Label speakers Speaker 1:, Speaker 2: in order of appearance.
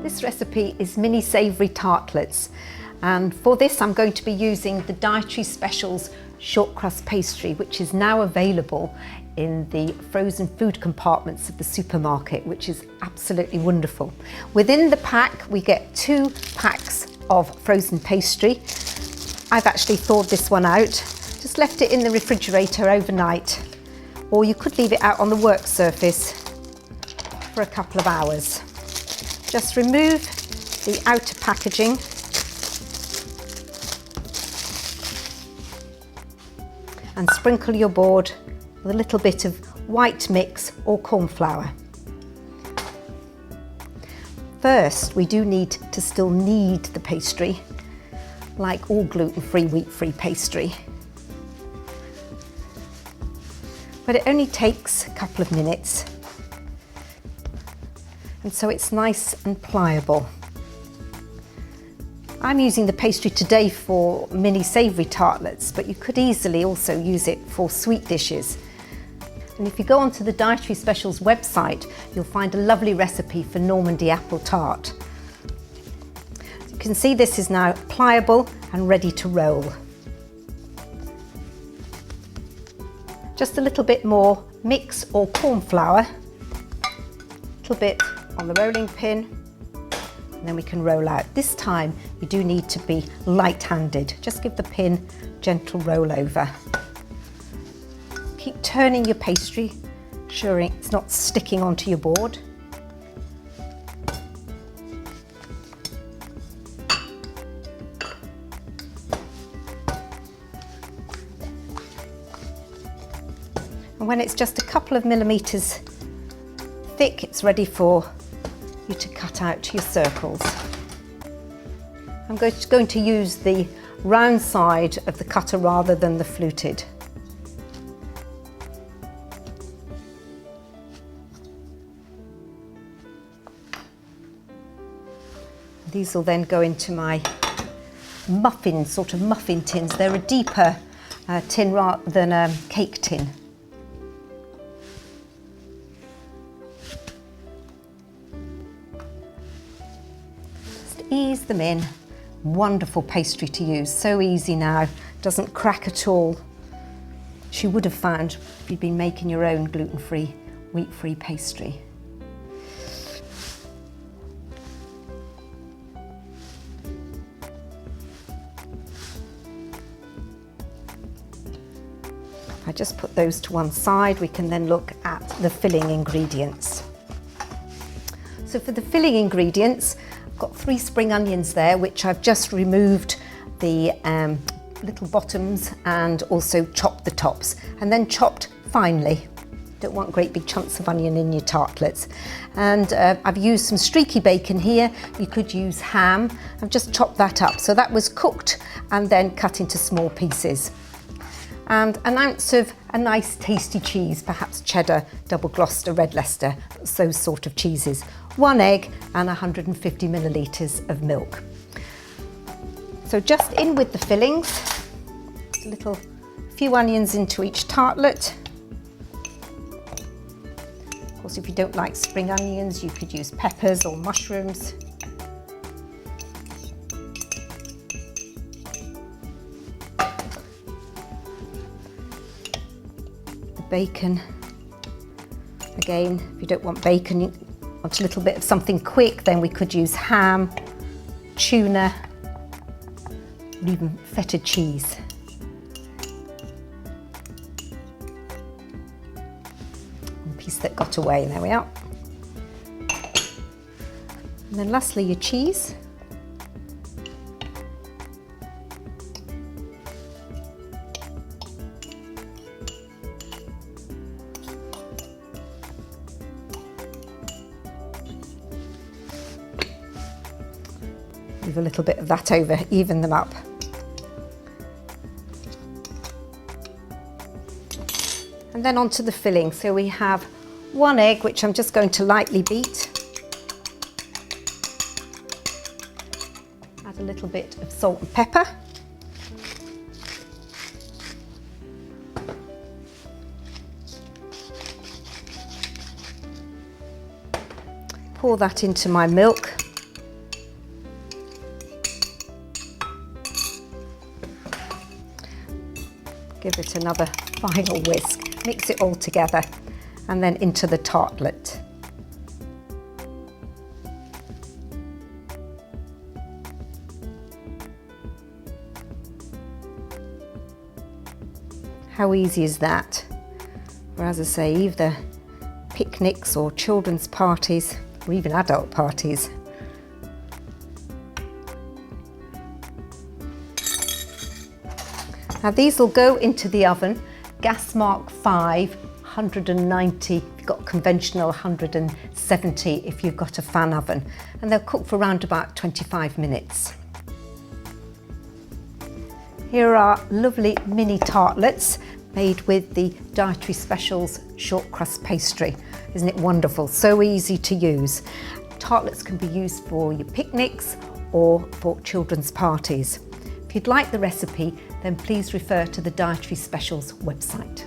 Speaker 1: This recipe is mini savoury tartlets, and for this I'm going to be using the Dietary Specials short crust pastry, which is now available in the frozen food compartments of the supermarket, which is absolutely wonderful. Within the pack we get 2 packs of frozen pastry. I've actually thawed this one out, just left it in the refrigerator overnight, or you could leave it out on the work surface for a couple of hours. Just remove the outer packaging and sprinkle your board with a little bit of white mix or corn flour. First, we do need to still knead the pastry, like all gluten-free, wheat-free pastry. But it only takes a couple of minutes, and so it's nice and pliable. I'm using the pastry today for mini savoury tartlets, but you could easily also use it for sweet dishes. And if you go onto the Dietary Specials website, you'll find a lovely recipe for Normandy apple tart. You can see this is now pliable and ready to roll. Just a little bit more mix or corn flour, a little bit on the rolling pin, and then we can roll out. This time you do need to be light-handed. Just give the pin a gentle roll over. Keep turning your pastry, ensuring it's not sticking onto your board. And when it's just a couple of millimetres thick, it's ready for you to cut out your circles. I'm going to use the round side of the cutter rather than the fluted. These will then go into my muffin, sort of muffin tins. They're a deeper tin rather than a cake tin. Ease them in. Wonderful pastry to use, so easy now, doesn't crack at all. As you would have found if you'd been making your own gluten-free, wheat-free pastry. I just put those to one side. We can then look at the filling ingredients. So for the filling ingredients, I've got 3 spring onions there, which I've just removed the little bottoms and also chopped the tops, and then chopped finely. Don't want great big chunks of onion in your tartlets. And I've used some streaky bacon here. You could use ham. I've just chopped that up. So that was cooked and then cut into small pieces. And an ounce of a nice tasty cheese, perhaps cheddar, double Gloucester, red Leicester, those sort of cheeses. 1 egg and 150 millilitres of milk. So just in with the fillings, a few onions into each tartlet. Of course, if you don't like spring onions, you could use peppers or mushrooms. The bacon, again, if you don't want bacon, you want a little bit of something quick, then we could use ham, tuna, or even feta cheese. One piece that got away, there we are. And then lastly, your cheese. Leave a little bit of that over, even them up. And then onto the filling. So we have 1 egg, which I'm just going to lightly beat. Add a little bit of salt and pepper. Pour that into my milk. Give it another final whisk, mix it all together, and then into the tartlet. How easy is that? Or as I say, either picnics or children's parties, or even adult parties. Now these will go into the oven, gas mark 5, 190 if you've got conventional, 170 if you've got a fan oven, and they'll cook for around about 25 minutes. Here are lovely mini tartlets made with the Dietary Specials short crust pastry. Isn't it wonderful? So easy to use. Tartlets can be used for your picnics or for children's parties. If you'd like the recipe, then please refer to the Dietary Specials website.